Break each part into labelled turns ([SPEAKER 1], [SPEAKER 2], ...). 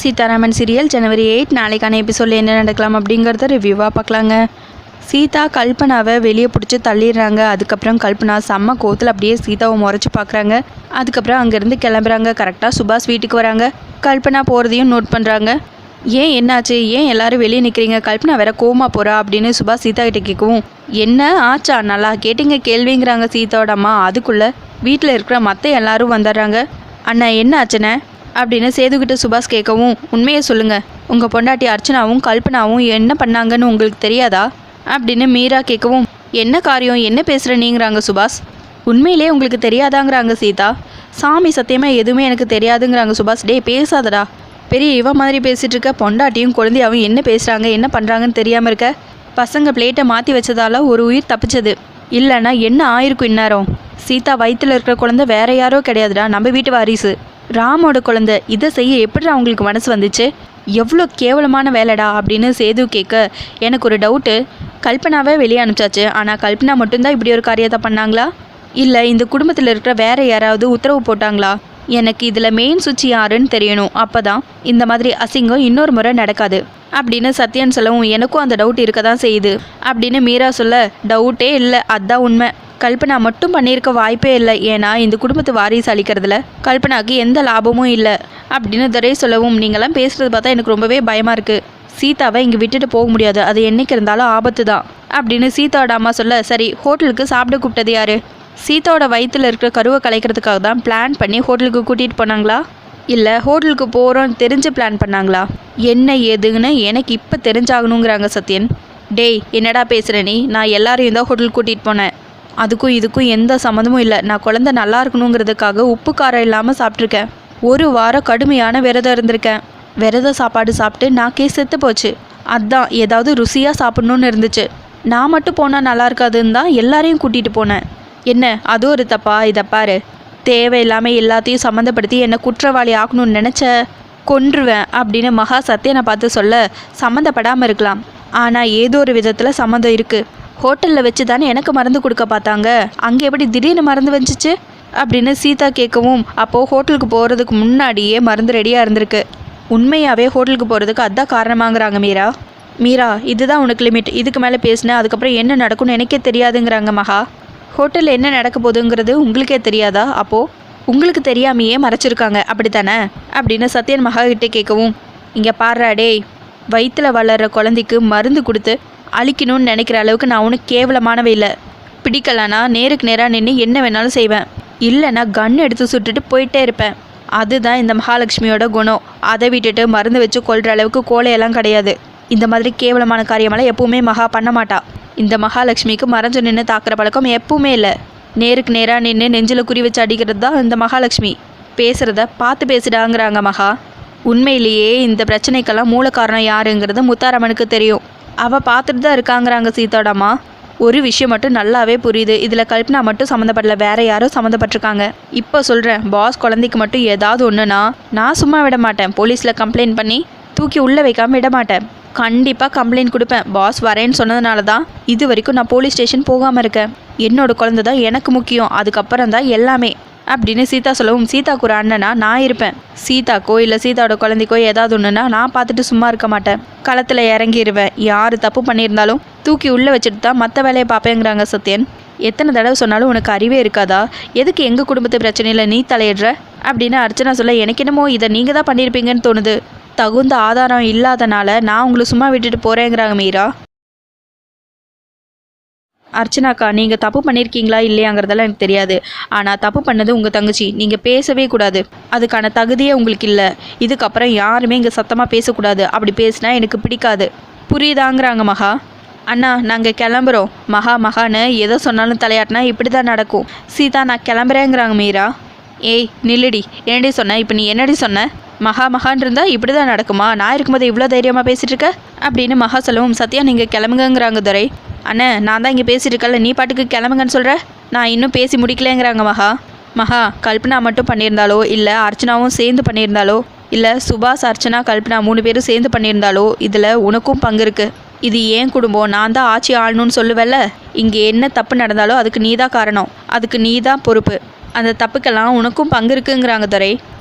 [SPEAKER 1] Sitharaman serial ஜனவரி 8 நாளைக்கான எபிசோடில் என்ன நடக்கலாம் அப்படிங்கிறத ரிவ்யூவாக பார்க்கலாங்க. சீதா கல்பனாவை வெளியே பிடிச்சி தள்ளிடுறாங்க. அதுக்கப்புறம் கல்பனா செம்ம கோத்தில் அப்படியே சீதாவை முறைச்சி பார்க்குறாங்க. அதுக்கப்புறம் அங்கேருந்து கிளம்புறாங்க. கரெக்டாக சுபாஷ் வீட்டுக்கு வராங்க. கல்பனா போகிறதையும் நோட் பண்ணுறாங்க. ஏன் என்னாச்சு, ஏன் எல்லாரும் வெளியே நிற்கிறீங்க, கல்பனா வேற கோமா போகிறா அப்படின்னு சுபாஷ் சீதா கிட்ட கேட்கவும், என்ன ஆச்சா, நல்லா கேட்டிங்க கேள்விங்கிறாங்க சீதாவோட அம்மா. அதுக்குள்ளே வீட்டில் இருக்கிற மற்ற எல்லாரும் வந்துடுறாங்க. அண்ணா என்ன ஆச்சுண்ணே அப்படின்னு சேதுக்கிட்ட சுபாஷ் கேட்கவும், உண்மையை சொல்லுங்கள், உங்கள் பொண்டாட்டி அர்ச்சனாவும் கல்பனாவும் என்ன பண்ணாங்கன்னு உங்களுக்கு தெரியாதா அப்படின்னு மீரா கேட்கவும், என்ன காரியம், என்ன பேசுகிற நீங்கிறாங்க சுபாஷ். உண்மையிலே உங்களுக்கு தெரியாதாங்கிறாங்க சீதா. சாமி சத்தியமாக எதுவுமே எனக்கு தெரியாதுங்கிறாங்க சுபாஷ். டே பேசாதடா, பெரிய இவ மாதிரி பேசிகிட்டு இருக்க, பொண்டாட்டியும் குழந்தையாவும் என்ன பேசுகிறாங்க என்ன பண்ணுறாங்கன்னு தெரியாமல் இருக்க. பசங்க பிளேட்டை மாற்றி வச்சதால ஒரு உயிர் தப்பிச்சது, இல்லைன்னா என்ன ஆயிருக்கும் இந்நேரம். சீதா வயிற்றில் இருக்கிற குழந்தை வேற யாரோ கிடையாதுடா, நம்ம வீட்டு வாரிசு ராமோட குழந்தை. இதை செய்ய எப்படி அவங்களுக்கு மனசு வந்துச்சு, எவ்வளோ கேவலமான வேலைடா அப்படின்னு சேது கேட்க, எனக்கு ஒரு டவுட்டு, கல்பனாவே வெளியே அனுப்பிச்சாச்சு, ஆனால் கல்பனா மட்டும்தான் இப்படி ஒரு காரியத்தை பண்ணாங்களா, இல்லை இந்த குடும்பத்தில் இருக்கிற வேற யாராவது உத்தரவு போட்டாங்களா, எனக்கு இதில் மெயின் சுவிட்ச் யாருன்னு தெரியணும், அப்போ தான் இந்த மாதிரி அசிங்கம் இன்னொரு முறை நடக்காது அப்படின்னு சத்யன் சொல்லவும், எனக்கும் அந்த டவுட் இருக்க தான் செய்யுது அப்படின்னு மீரா சொல்ல, டவுட்டே இல்லை, அதுதான் உண்மை, கல்பனா மட்டும் பண்ணியிருக்க வாய்ப்பே இல்லை, ஏன்னா இந்த குடும்பத்து வாரிசு அளிக்கிறதுல கல்பனாவுக்கு எந்த லாபமும் இல்லை அப்படின்னு துரை சொல்லவும், நீங்களாம் பேசுகிறது பார்த்தா எனக்கு ரொம்பவே பயமாக இருக்குது, சீதாவை இங்கே விட்டுட்டு போக முடியாது, அது என்றைக்கு இருந்தாலும் ஆபத்து தான் அப்படின்னு சீதாவோட அம்மா சொல்ல, சரி ஹோட்டலுக்கு சாப்பிட கூப்பிட்டது யாரு, சீதாவோட வயிற்றில் இருக்கிற கருவை கலைக்கிறதுக்காக தான் பிளான் பண்ணி ஹோட்டலுக்கு கூட்டிகிட்டு போனாங்களா, இல்லை ஹோட்டலுக்கு போகிறோன்னு தெரிஞ்சு பிளான் பண்ணாங்களா, என்ன ஏதுன்னு எனக்கு இப்போ தெரிஞ்சாகணுங்கிறாங்க சத்யன். டேய் என்னடா பேசுகிற நீ, நான் எல்லாரையும் தான் ஹோட்டலுக்கு கூட்டிகிட்டு போனேன், அதுக்கும் இதுக்கும் எந்த சம்மந்தமும் இல்லை, நான் குழந்தை நல்லா இருக்கணுங்கிறதுக்காக உப்பு காரம் இல்லாமல் சாப்பிட்ருக்கேன், ஒரு வாரம் கடுமையான விரதம் இருந்திருக்கேன், விரத சாப்பாடு சாப்பிட்டு நாக்கே செத்து போச்சு, அதான் ஏதாவது ருசியாக சாப்பிட்ணுன்னு இருந்துச்சு, நான் மட்டும் போனால் நல்லா இருக்காதுன்னு தான் எல்லாரையும் கூட்டிகிட்டு போனேன், என்ன அது ஒரு தப்பா, இதை பாரு, தேவையில்லாமல் எல்லாத்தையும் சம்மந்தப்படுத்தி என்னை குற்றவாளி ஆக்கணும்னு நினச்ச கொன்றுவேன் அப்படின்னு மகா சத்யனை பார்த்து சொல்ல, சம்மந்தப்படாமல் இருக்கலாம், ஆனால் ஏதோ ஒரு விதத்தில் சம்மந்தம் இருக்குது, ஹோட்டலில் வச்சு தானே எனக்கு மருந்து கொடுக்க பார்த்தாங்க, அங்கே எப்படி திடீர்னு மருந்து வந்துச்சு அப்படின்னு சீதா கேட்கவும், அப்போது ஹோட்டலுக்கு போகிறதுக்கு முன்னாடியே மருந்து ரெடியாக இருந்திருக்கு, உண்மையாகவே ஹோட்டலுக்கு போகிறதுக்கு அதுதான் காரணமாகறாங்க மீரா. மீரா இதுதான் உனக்கு லிமிட், இதுக்கு மேலே பேசினேன் அதுக்கப்புறம் என்ன நடக்கும்னு எனக்கே தெரியாதுங்கிறாங்க மகா. ஹோட்டலில் என்ன நடக்க போகுதுங்கிறது உங்களுக்கே தெரியாதா, அப்போது உங்களுக்கு தெரியாமையே மறைச்சிருக்காங்க அப்படி தானே அப்படின்னு சத்யன் மகா கிட்டே கேட்கவும், இங்கே பாடுறா டேய், வயிற்றில் வளர்கிற குழந்தைக்கு மருந்து கொடுத்து அழிக்கணும்னு நினைக்கிற அளவுக்கு நான் ஒன்றும் கேவலமானவே இல்லை, பிடிக்கலனா நேருக்கு நேராக நின்று என்ன வேணாலும் செய்வேன், இல்லைன்னா கன் எடுத்து சுட்டுட்டு போயிட்டே இருப்பேன், அதுதான் இந்த மகாலட்சுமியோட குணம், அதை விட்டுட்டு மருந்து வச்சு கொள்கிற அளவுக்கு கோலையெல்லாம் கிடையாது, இந்த மாதிரி கேவலமான காரியமெல்லாம் எப்பவுமே மகா பண்ண மாட்டா, இந்த மகாலட்சுமிக்கு மறைஞ்சு நின்று தாக்குற பழக்கம் எப்பவுமே இல்லை, நேருக்கு நேராக நின்று நெஞ்சில் குறி வச்சு அடிக்கிறது தான் இந்த மகாலட்சுமி, பேசுகிறத பார்த்து பேசிடாங்கிறாங்க மகா. உண்மையிலேயே இந்த பிரச்சனைக்கெல்லாம் மூல காரணம் யாருங்கிறது முத்தாரம்மனுக்கு தெரியும், அவள் பார்த்துட்டு தான் இருக்காங்கிறாங்க சீதாடாமா. ஒரு விஷயம் மட்டும் நல்லாவே புரியுது, இதில் கல்பனா மட்டும் சம்மந்தப்படல, வேற யாரும் சம்மந்தப்பட்டிருக்காங்க, இப்போ சொல்கிறேன், பாஸ் குழந்தைக்கு மட்டும் ஏதாவது ஒன்றுனா நான் சும்மா விட மாட்டேன், போலீஸில் கம்ப்ளைண்ட் பண்ணி தூக்கி உள்ளே வைக்காமல் விட மாட்டேன், கண்டிப்பாக கம்ப்ளைண்ட் கொடுப்பேன், பாஸ் வரேன்னு சொன்னதுனால தான் இது வரைக்கும் நான் போலீஸ் ஸ்டேஷன் போகாமல் இருக்கேன், என்னோட குழந்தை தான் எனக்கு முக்கியம், அதுக்கப்புறம் தான் எல்லாமே அப்படின்னு சீதா சொல்லவும், சீதாக்கு ஒரு அண்ணனா நான் இருப்பேன், சீதாக்கோ இல்லை சீதாவோட குழந்தைக்கோ ஏதாவது ஒன்றுனா நான் பார்த்துட்டு சும்மா இருக்க மாட்டேன், களத்தில் இறங்கிடுவேன், யார் தப்பு பண்ணியிருந்தாலும் தூக்கி உள்ளே வச்சுட்டு தான் மற்ற வேலையை பார்ப்பேங்கிறாங்க சத்யன். எத்தனை தடவை சொன்னாலும் உனக்கு அறிவே இருக்காதா, எதுக்கு எங்கள் குடும்பத்து பிரச்சனையில் நீ தலையிடுற அப்படின்னு அர்ச்சனா சொல்ல, எனக்கு என்னமோ இதை நீங்கள் தான் பண்ணியிருப்பீங்கன்னு தோணுது, தகுந்த ஆதாரம் இல்லாதனால நான் உங்களை சும்மா விட்டுட்டு போகிறேங்கிறாங்க மீரா. அர்ச்சனாக்கா நீங்கள் தப்பு பண்ணியிருக்கீங்களா இல்லையாங்கிறதெல்லாம் எனக்கு தெரியாது, ஆனால் தப்பு பண்ணது உங்கள் தங்கச்சி, நீங்கள் பேசவே கூடாது, அதுக்கான தகுதியே உங்களுக்கு இல்லை, இதுக்கப்புறம் யாருமே இங்கே சத்தமாக பேசக்கூடாது, அப்படி பேசினா எனக்கு பிடிக்காது புரியுதாங்கிறாங்க மகா. அண்ணா நாங்கள் கிளம்புறோம், மகான்னு எதோ சொன்னாலும் தலையாட்டினா இப்படி தான் நடக்கும், சீதா நான் கிளம்புறேங்கிறாங்க மீரா. ஏய் நில்லுடி, என்னடி சொன்ன, இப்போ நீ என்னடி சொன்ன, மகான் இருந்தால் இப்படி தான் நடக்குமா, நான் இருக்கும்போது இவ்வளோ தைரியமாக பேசிகிட்டு இருக்க அப்படின்னு மகா சொல்லவும், சத்யா நீங்கள் கிளம்புங்கிறாங்க துரை. அண்ணே நான் தான் இங்கே பேசிகிட்டு இருக்கல, நீ பாட்டுக்கு கிளம்புங்கன்னு சொல்கிற, நான் இன்னும் பேசி முடிக்கலேங்கிறாங்க மகா. கல்பனா மட்டும் பண்ணியிருந்தாலோ இல்லை அர்ச்சனாவும் சேர்ந்து பண்ணியிருந்தாலோ இல்லை சுபாஷ் அர்ச்சனா கல்பனா 3 பேரும் சேர்ந்து பண்ணியிருந்தாலோ இதில் உனக்கும் பங்கு இருக்குது, இது ஏன் குடும்பம், நான் தான் ஆட்சி ஆளணும்னு சொல்லுவேல்ல, இங்கே என்ன தப்பு நடந்தாலோ அதுக்கு நீ தான் காரணம், அதுக்கு நீ தான் பொறுப்பு, அந்த தப்புக்கெல்லாம் உனக்கும் பங்கு இருக்குங்கிறாங்க துரை.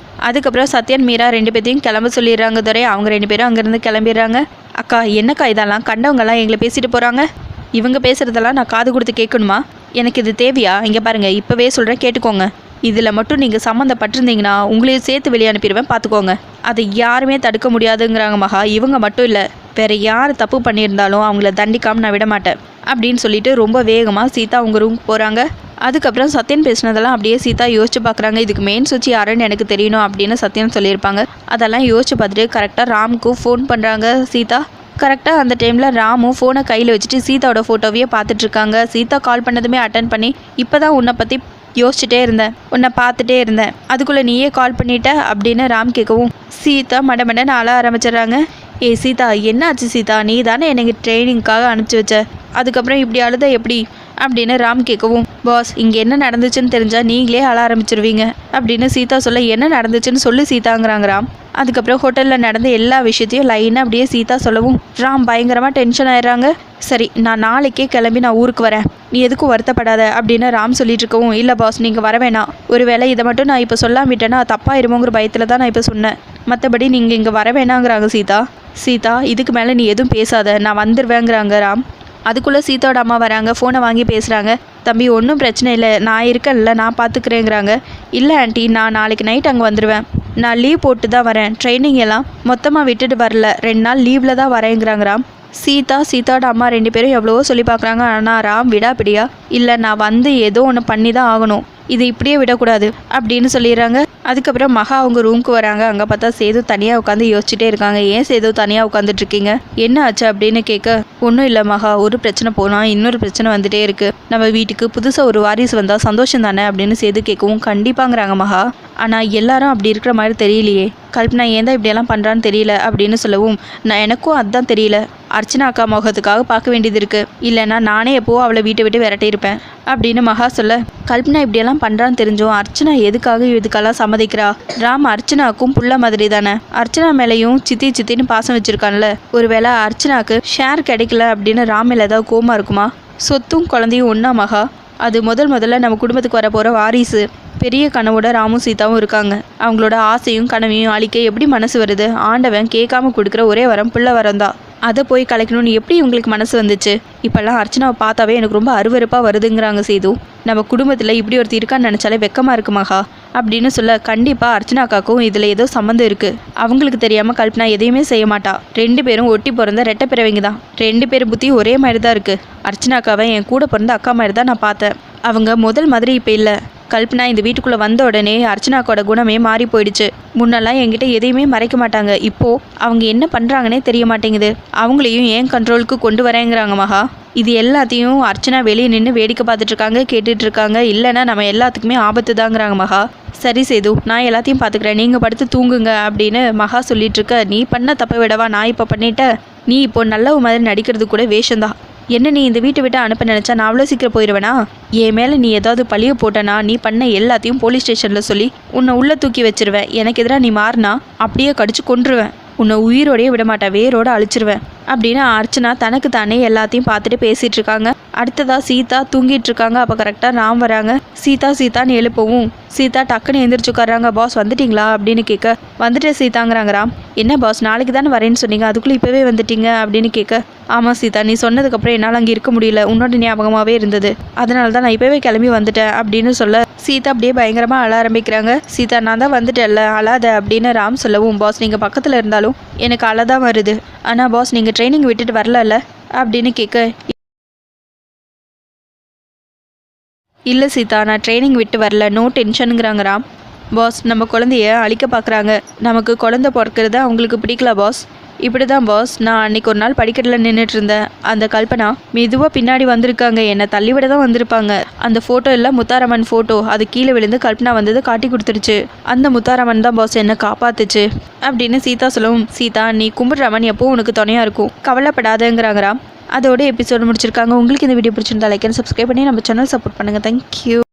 [SPEAKER 1] அதுக்கப்புறம் சத்யன் மீரா 2 பேர்த்தையும் கிளம்ப சொல்லிடுறாங்க துரை. அவங்க 2 பேரும் அங்கேருந்து கிளம்பிடுறாங்க. அக்கா என்னக்கா இதெல்லாம், கண்டவங்கெல்லாம் எங்களை பேசிட்டு போகிறாங்க, இவங்க பேசுகிறதெல்லாம் நான் காது கொடுத்து கேட்கணுமா? எனக்கு இது தேவையா? இங்கே பாருங்கள், இப்போவே சொல்கிறேன் கேட்டுக்கோங்க. இதில் மட்டும் நீங்கள் சம்மந்தப்பட்டிருந்தீங்கன்னா உங்களையும் சேர்த்து வெளியே அனுப்பிடுவேன், பார்த்துக்கோங்க. அதை யாருமே தடுக்க முடியாதுங்கிறாங்க மகா. இவங்க மட்டும் இல்லை, வேறு யார் தப்பு பண்ணியிருந்தாலும் அவங்கள தண்டிக்காமல் நான் விட மாட்டேன் அப்படின்னு சொல்லிட்டு ரொம்ப வேகமாக சீதா அவங்க ரூமுக்கு போகிறாங்க. அதுக்கப்புறம் சத்யன் பேசினதெல்லாம் அப்படியே சீதா யோசிச்சு பார்க்குறாங்க. இதுக்கு மெயின் சுவிட்ச் யாருன்னு எனக்கு தெரியணும் அப்படின்னு சத்யன் சொல்லியிருப்பாங்க. அதெல்லாம் யோசிச்சு பார்த்துட்டு கரெக்டாக ராமுக்கு ஃபோன் பண்ணுறாங்க சீதா. கரெக்டாக அந்த டைமில் ராமும் ஃபோனை கையில் வச்சுட்டு சீதாவோட ஃபோட்டோவையே பார்த்துட்ருக்காங்க. சீதா கால் பண்ணதுமே அட்டன் பண்ணி, இப்போ தான் உன்னை பற்றி யோசிச்சுட்டே இருந்தேன், உன்னை பார்த்துட்டே இருந்தேன், அதுக்குள்ளே நீயே கால் பண்ணிட்ட அப்படின்னு ராம் கேட்கவும் சீதா மடமடன்னு அழ ஆரம்பிச்சிடுறாங்க. ஏய் சீதா, என்ன ஆச்சு சீதா? நீ தானே எனக்கு ட்ரைனிங்காக அனுப்பிச்சி வச்ச, அதுக்கப்புறம் இப்படி அழுத எப்படி அப்படின்னு ராம் கேட்கவும், பாஸ் இங்கே என்ன நடந்துச்சுன்னு தெரிஞ்சால் நீங்களே அழ ஆரம்பிச்சிருவீங்க அப்படின்னு சீதா சொல்ல, என்ன நடந்துச்சுன்னு சொல்லு சீதாங்கிறாங்க ராம். அதுக்கப்புறம் ஹோட்டலில் நடந்த எல்லா விஷயத்தையும் லைனாக அப்படியே சீதா சொல்லவும் ராம் பயங்கரமாக டென்ஷன் ஆயிடுறாங்க. சரி, நான் நாளைக்கே கிளம்பி நான் ஊருக்கு வரேன், நீ எதுக்கும் வருத்தப்படாத அப்படின்னு ராம் சொல்லிட்டு இருக்கவும், இல்லை பாஸ் நீங்கள் வர வேணாம், ஒருவேளை இதை மட்டும் நான் இப்போ சொல்லாமிட்டேன்னா தப்பாயிருமோங்கிற பயத்தில் தான் நான் இப்போ சொன்னேன், மற்றபடி நீங்கள் இங்கே வர வேணாங்கிறாங்க சீதா. சீதா இதுக்கு மேலே நீ எதுவும் பேசாத, நான் வந்துடுவேங்கிறாங்க ராம். அதுக்குள்ளே சீதாவோட அம்மா வராங்க, ஃபோனை வாங்கி பேசுகிறாங்க. தம்பி ஒன்றும் பிரச்சனை இல்லை, நான் இருக்கேன்ல, நான் பார்த்துக்கிறேங்கிறாங்க. இல்லை ஆண்டி, நான் நாளைக்கு நைட் அங்கே வந்துடுவேன், நான் லீவ் போட்டு தான் வரேன், ட்ரைனிங் எல்லாம் மொத்தமாக விட்டுட்டு வரல, 2 நாள் லீவில் தான் வரேங்கிறாங்க ராம். சீதாவோட அம்மா 2 பேரும் எவ்வளவோ சொல்லி பார்க்குறாங்க. ஆனால் ராம் விடாப்பிடியா, இல்லை நான் வந்து ஏதோ ஒன்று பண்ணி தான் ஆகணும், இது இப்படியே விடக்கூடாது அப்படின்னு சொல்லிடுறாங்க. அதுக்கப்புறம் மகா அவங்க ரூமுக்கு வராங்க. அங்கே பார்த்தா சேது தனியாக உட்காந்து யோசிச்சுட்டே இருக்காங்க. ஏன் சேது தனியாக உட்காந்துட்ருக்கீங்க, என்ன ஆச்சு அப்படின்னு கேட்க, ஒன்றும் இல்லை மகா, ஒரு பிரச்சனை போனால் இன்னொரு பிரச்சனை வந்துட்டே இருக்குது, நம்ம வீட்டுக்கு புதுசாக ஒரு வாரிசு வந்தால் சந்தோஷம் தானே அப்படின்னு சேது கேட்கவும், கண்டிப்பாங்கிறாங்க மகா. ஆனால் எல்லாரும் அப்படி இருக்கிற மாதிரி தெரியலையே, கல்பனா ஏன் தான் இப்படியெல்லாம் பண்ணுறான்னு தெரியல அப்படின்னு சொல்லவும், எனக்கும் அதுதான் தெரியல, அர்ச்சனா அக்கா முகத்துக்காக பார்க்க வேண்டியது இருக்குது, இல்லைன்னா நானே எப்போவோ அவளை வீட்டை விட்டு விரட்டியிருப்பேன் அப்படின்னு மகா சொல்ல, கல்பனா இப்படியெல்லாம் பண்ணுறான்னு தெரிஞ்சோம் அர்ச்சனா எதுக்காக இதுக்கெல்லாம் சம்மதிக்கிறா? ராம் அர்ச்சனாவுக்கும் புள்ள மாதிரி தானே, அர்ச்சனா மேலேயும் சித்தின்னு பாசம் வச்சுருக்கான்ல, ஒருவேளை அர்ச்சனாவுக்கு ஷேர் கிடைக்கல அப்படின்னு ராம் மேலே ஏதாவது கோமா இருக்குமா? சொத்தும் குழந்தையும் ஒன்றா மகா? அது முதல்ல நம்ம குடும்பத்துக்கு வர போகிற வாரிசு, பெரிய கனவோட ராமும் சீதாவும் இருக்காங்க, அவங்களோட ஆசையும் கனவையும் அழிக்க எப்படி மனசு வருது? ஆண்டவன் கேட்காம கொடுக்குற ஒரே வரம் பிள்ளை வரம் தான், அதை போய் கலைக்கணும்னு எப்படி உங்களுக்கு மனசு வந்துச்சு? இப்போல்லாம் அர்ச்சனாவை பார்த்தாவே எனக்கு ரொம்ப அருவருப்பாக வருதுங்கிறாங்க சேது. நம்ம குடும்பத்தில் இப்படி ஒருத்தர் இருக்கான்னு நினச்சாலே வெக்கமாக இருக்கு மகா அப்படின்னு சொல்ல, கண்டிப்பாக அர்ச்சனாக்காக்கும் இதில் ஏதோ சம்மந்தம் இருக்குது, அவங்களுக்கு தெரியாமல் கல்பனா எதையுமே செய்ய மாட்டா, 2 பேரும் ஒட்டி பிறந்த ரெட்டை பிறவைங்க தான், 2 பேர் புத்தி ஒரே மாதிரி தான் இருக்குது, அர்ச்சனாக்காவை என் கூட பிறந்த அக்கா மாதிரி தான் நான் பார்த்தேன், அவங்க முதல் மாதிரி இப்போ இல்லை. கல்பனா இந்த வீட்டுக்குள்ளே வந்த உடனே அர்ச்சனாக்கோட குணமே மாறி போயிடுச்சு. முன்னெல்லாம் என்கிட்ட எதையுமே மறைக்க மாட்டாங்க, இப்போது அவங்க என்ன பண்ணுறாங்கன்னே தெரிய மாட்டேங்குது, அவங்களையும் ஏன் கண்ட்ரோலுக்கு கொண்டு வரேங்கிறாங்க மகா. இது எல்லாத்தையும் அர்ச்சனா வெளியே நின்று வேடிக்கை பார்த்துட்ருக்காங்க, கேட்டுட்ருக்காங்க, இல்லைன்னா நம்ம எல்லாத்துக்குமே ஆபத்து தாங்கிறாங்க மகா. சரி சேது, நான் எல்லாத்தையும் பார்த்துக்கிறேன், நீங்கள் படுத்து தூங்குங்க அப்படின்னு மகா சொல்லிகிட்ருக்க, நீ பண்ண தப்பை விடவா நான் இப்போ பண்ணிட்டேன், நீ இப்போ நல்ல மாதிரி நடிக்கிறது கூட வேஷம்தான், என்ன நீ இந்த வீட்டை விட்டு அனுப்ப நினச்சா நான் அவ்வளோ சீக்கிரம் போயிடுவேனா? என் மேலே நீ ஏதாவது பழிய போட்டனா நீ பண்ண எல்லாத்தையும் போலீஸ் ஸ்டேஷனில் சொல்லி உன்னை உள்ளே தூக்கி வச்சிருவேன், எனக்கு எதிராக நீ மாறினா அப்படியே கடிச்சு கொன்றுவேன், உன்னை உயிரோடையே விட மாட்டேன், வேரோட அழிச்சிருவேன் அப்படின்னு அர்ச்சனா தனக்கு தானே எல்லாத்தையும் பார்த்துட்டு பேசிகிட்டு இருக்காங்க. அடுத்ததாக சீதா தூங்கிட்டு இருக்காங்க. அப்போ கரெக்டாக ராம் வராங்க. சீதான்னு எழுப்பவும் சீதா டக்குன்னு எழுந்திரிச்சு உட்காராங்க. பாஸ் வந்துட்டிங்களா அப்படின்னு கேட்க, வந்துட்டேன் சீதாங்கிறாங்க ராம். என்ன பாஸ் நாளைக்கு தானே வரேன்னு சொன்னீங்க, அதுக்குள்ளே இப்போவே வந்துட்டீங்க அப்படின்னு கேட்க, ஆமாம் சீதா, நீ சொன்னதுக்கப்புறம் என்னால் அங்கே இருக்க முடியல, உன்னோட ஞாபகமாகவே இருந்தது, அதனால தான் நான் இப்போவே கிளம்பி வந்துட்டேன் அப்படின்னு சொல்ல, சீதா அப்படியே பயங்கரமாக அழ ஆரம்பிக்கிறாங்க. சீதா நான் தான் வந்துட்டேன்ல அழாத அப்படின்னு ராம் சொல்லவும், பாஸ் நீங்கள் பக்கத்தில் இருந்தாலும் எனக்கு அழ தான் வருது, ஆனால் பாஸ் நீங்கள் ட்ரைனிங் விட்டுட்டு வரல அப்படின்னு கேட்க, இல்லை சீதா நான் ட்ரைனிங் விட்டு வரல, நோ டென்ஷனுங்கிறாங்க ராம். பாஸ் நம்ம குழந்தைய அழிக்க பார்க்குறாங்க, நமக்கு குழந்தை பிறக்கிறது அவங்களுக்கு பிடிக்கல பாஸ், இப்படி தான் பாஸ், நான் அன்றைக்கி ஒரு நாள் படிக்கட்டில் நின்றுட்டு இருந்தேன், அந்த கல்பனா மெதுவாக பின்னாடி வந்திருக்காங்க, என்னை தள்ளிவிட தான் வந்திருப்பாங்க, அந்த ஃபோட்டோ எல்லாம் முத்தாரம்மன் ஃபோட்டோ, அது கீழே விழுந்து கல்பனா வந்தது காட்டி கொடுத்துருச்சு, அந்த முத்தாரம்மன் தான் பாஸ் என்னை காப்பாத்துச்சு அப்படின்னு சீதா சொல்லவும், சீதா நீ கும்பிட்றமன் எப்போவும் உனக்கு துணையாக இருக்கும், கவலைப்படாதேங்கிறாங்க ராம். அதோட எபிசோடு முடிச்சிருக்காங்க. உங்களுக்கு இந்த வீடியோ பிடிச்சிருந்தா லைக் அண்ட் சப்ஸ்கிரைப் பண்ணி நம்ம சேனல் சப்போர்ட் பண்ணுங்கள். தேங்க்யூ.